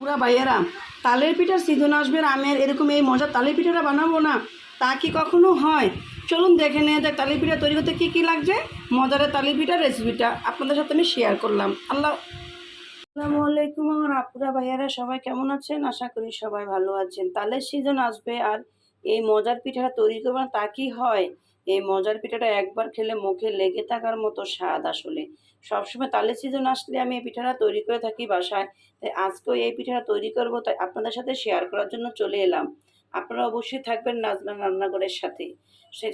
পুরা ভাইয়েরা, তালের পিঠার সিজন আসবে, আমের এরকম এই মজার তালের পিঠাটা বানাবো না, তা কি কখনো হয়? চলুন দেখে নেওয়া যাক তালের পিঠা তৈরি করতে কী কী লাগছে। মজার তালের পিঠার রেসিপিটা আপনাদের সাথে আমি শেয়ার করলাম। আসসালামু আলাইকুম আমার আপুরা ভাইয়ারা, সবাই কেমন আছেন? আশা করি সবাই ভালো আছেন। তালের সিজন আসবে আর এই মজার পিঠাটা তৈরি করবো না, তা কি হয়? এই মজার পিঠাটা একবার খেলে মুখে লেগে থাকার মতো স্বাদ। আসলে সবসময় তালের সিজন আসলে আমি এই পিঠাটা তৈরি করে থাকি বাসায়, তাই আজকেও এই পিঠাটা তৈরি করবো, তাই আপনাদের সাথে শেয়ার করার জন্য চলে এলাম। আপনারা অবশ্যই থাকবেন নাজনা রান্নাঘরের সাথে।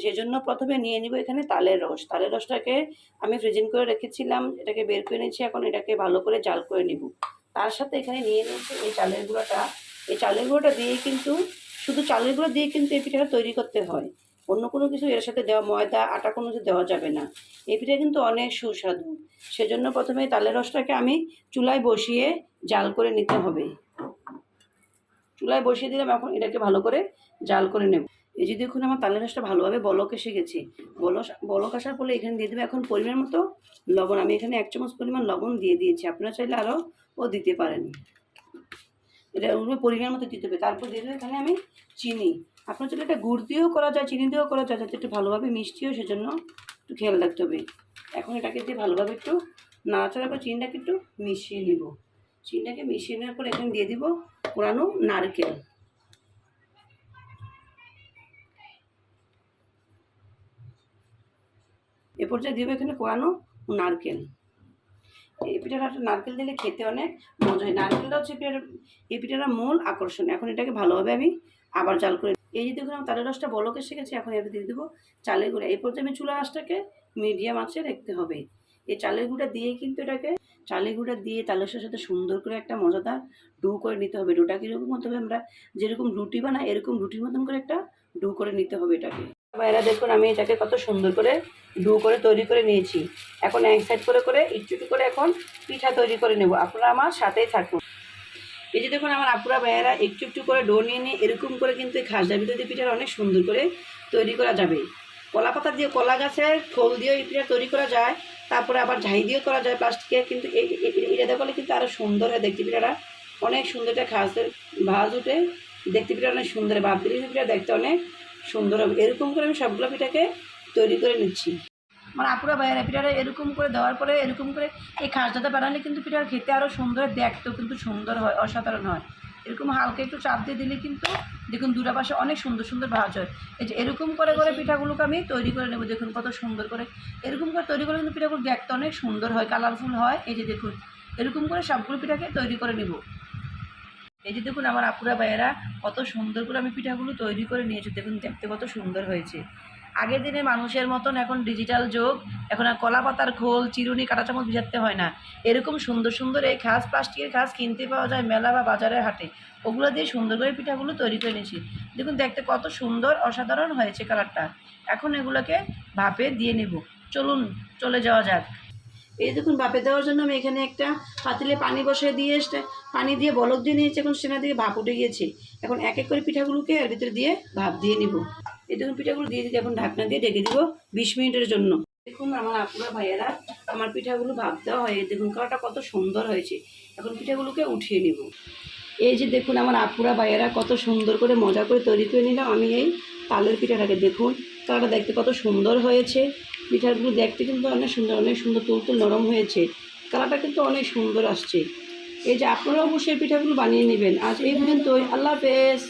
সেজন্য প্রথমে নিয়ে নিব এখানে তালের রস। তালের রসটাকে আমি ফ্রিজিং করে রেখেছিলাম, এটাকে বের করে নিয়েছি। এখন এটাকে ভালো করে জাল করে নিব। তার সাথে এখানে নিয়ে নিয়েছি এই চালের গুঁড়োটা। এই চালের গুঁড়োটা দিয়ে কিন্তু, শুধু চালের গুঁড়ো দিয়ে কিন্তু এই পিঠাটা তৈরি করতে হয়, অন্য কোনো কিছু এর সাথে দেওয়া, ময়দা আটা কোনো কিছু দেওয়া যাবে না। এই পিঠা কিন্তু অনেক সুস্বাদু। সেজন্য প্রথমে তালের রসটাকে আমি চুলায় বসিয়ে জাল করে নিতে হবে। চুলায় বসিয়ে দিলাম, এখন এটাকে ভালো করে জাল করে নেব। এই যে দেখুন আমার তালের রসটা ভালোভাবে বলক এসে গেছে। বলক আসার পরে এখানে দিয়ে দেবো এখন পরিমাণ মতো লবণ। আমি এখানে 1 চামচ পরিমাণ লবণ দিয়ে দিয়েছি, আপনারা চাইলে আরও দিতে পারেন। এটা পরিমাণ মতো দিতে হবে। তারপর দিয়ে দেবো এখানে আমি চিনি। আপনার চাইলে এটা গুড় দিয়েও করা যায়, চিনি দিয়েও করা যায়, যাতে একটু ভালোভাবে মিষ্টিও, সেজন্য একটু খেয়াল রাখতে হবে। এখন এটাকে দিয়ে ভালোভাবে একটু নাড়াচাড়া করে চিনিটাকে একটু মিশিয়ে নিব। চিনিটাকে মিশিয়ে নেওয়ার পর এখানে দিয়ে দিব কোরানো নারকেল। এ পর্যায়ে দিব এখানে কোরানো নারকেল। এই পিঠাটা নারকেল দিলে খেতে অনেক মজা হয়। নারকেলটা হচ্ছে এই পিঠাটার মূল আকর্ষণ। এখন এটাকে ভালোভাবে আমি আবার জাল করে, এই যে দেখুন তালের রসটা বলক এসে গেছে। এখন এবার দিয়ে দেবো চালের গুঁড়া। এই পর্যায়ে আমি চুলার আঁচটাকে মিডিয়াম আঁচে রাখতে হবে। এই চালের গুঁড়া দিয়ে কিন্তু এটাকে, চালের গুঁড়া দিয়ে তালের সাথে সুন্দর করে একটা মজাদার ডু করে নিতে হবে। ডুটা কীরকম হতে হবে, আমরা যেরকম রুটি বানাই এরকম রুটির মতন করে একটা ডু করে নিতে হবে এটাকে। এরা দেখুন আমি এটাকে কত সুন্দর করে ডু করে তৈরি করে নিয়েছি। এখন এক সাইড করে করে একটু একটু করে এখন পিঠা তৈরি করে নেব। আপনারা আমার সাথেই থাকুন। এই যে দেখুন আমার আপুরা ভাইয়েরা একটু একটু করে ডো নিয়ে নিয়ে এরকম করে কিন্তু এই খাসদার ভিতরে দিয়ে পিঠাটা অনেক সুন্দর করে তৈরি করা যাবে। কলা পাতা দিয়ে, কলা গাছের খোল দিয়েও এই পিঠা তৈরি করা যায়, তারপরে আবার ঝাই দিয়েও করা যায় প্লাস্টিকের। কিন্তু এটা দেখলে কিন্তু আরও সুন্দর হয় দেখতে, পিঠাটা অনেক সুন্দর। একটা খাসের ভাজ উঠে দেখতে পিঠা অনেক সুন্দর, ভাব দিলে পিঠা দেখতে অনেক সুন্দর হবে। এরকম করে আমি সবগুলো পিঠাকে তৈরি করে নিচ্ছি। মানে আপুরা ভাইয়েরা পিঠাটা এরকম করে দেওয়ার পরে এরকম করে এই খাসদাটা বানালে কিন্তু পিঠার খেতে আরও সুন্দর, দেখতেও কিন্তু সুন্দর হয়, অসাধারণ হয়। এরকম হালকা একটু চাপ দিয়ে দিলে কিন্তু দেখুন দুটা পাশে অনেক সুন্দর সুন্দর ভাজ হয়। এই যে এরকম করে করে পিঠাগুলোকে আমি তৈরি করে নেব। দেখুন কত সুন্দর করে এরকম করে তৈরি করে কিন্তু পিঠাগুলো দেখতে অনেক সুন্দর হয়, কালারফুল হয়। এই যে দেখুন এরকম করে সবগুলো পিঠাকে তৈরি করে নেব। এই যে দেখুন আমার আপুরা ভাইয়েরা কত সুন্দর করে আমি পিঠাগুলো তৈরি করে নিয়েছি। দেখুন দেখতে কত সুন্দর হয়েছে। আগের দিনে মানুষের মতন এখন ডিজিটাল যুগ, এখন আর কলা পাতার খোল, চিরুনি, কাঁটা চামচ ভিজাতে হয় না। এরকম সুন্দর সুন্দর এই খাস, প্লাস্টিকের খাস কিনতে পাওয়া যায় মেলা বা বাজারের হাটে। ওগুলো দিয়ে সুন্দর করে পিঠাগুলো তৈরি করে নিয়েছি। দেখুন দেখতে কত সুন্দর, অসাধারণ হয়েছে কালারটা। এখন এগুলোকে ভাপে দিয়ে নেব। চলুন চলে যাওয়া যাক। এই দেখুন ভাপে দেওয়ার জন্য আমি এখানে একটা পাতিলে পানি বসিয়ে দিয়ে পানি দিয়ে বলক দিয়ে নিয়েছি। এখন সেনা দিয়ে ভাপ উঠে গিয়েছে। এখন এক এক করে পিঠাগুলোকে এর ভিতরে দিয়ে ভাপ দিয়ে নিব। এই দেখুন পিঠাগুলো দিয়ে দিতে এখন ঢাকনা দিয়ে ঢেকে দিব 20 মিনিটের জন্য। দেখুন আমার আপুরা ভাইয়েরা আমার পিঠাগুলো ভাপ দেওয়া হয়ে, দেখুন কালারটা কত সুন্দর হয়েছে। এখন পিঠাগুলোকে উঠিয়ে নিব। এই যে দেখুন আমার আপুরা ভাইয়েরা কত সুন্দর করে মজা করে তৈরি করে নিলাম আমি এই তালের পিঠাটাকে। দেখুন কালারটা দেখতে কত সুন্দর হয়েছে। পিঠাগুলো দেখতে কিন্তু অনেক সুন্দর, অনেক সুন্দর তুলতুল নরম হয়েছে। কালারটা কিন্তু অনেক সুন্দর আসছে। এই যে আপনারা অবশ্যই পিঠাগুলো বানিয়ে নেবেন। আজ এই পর্যন্তই, আল্লাহ হাফেজ।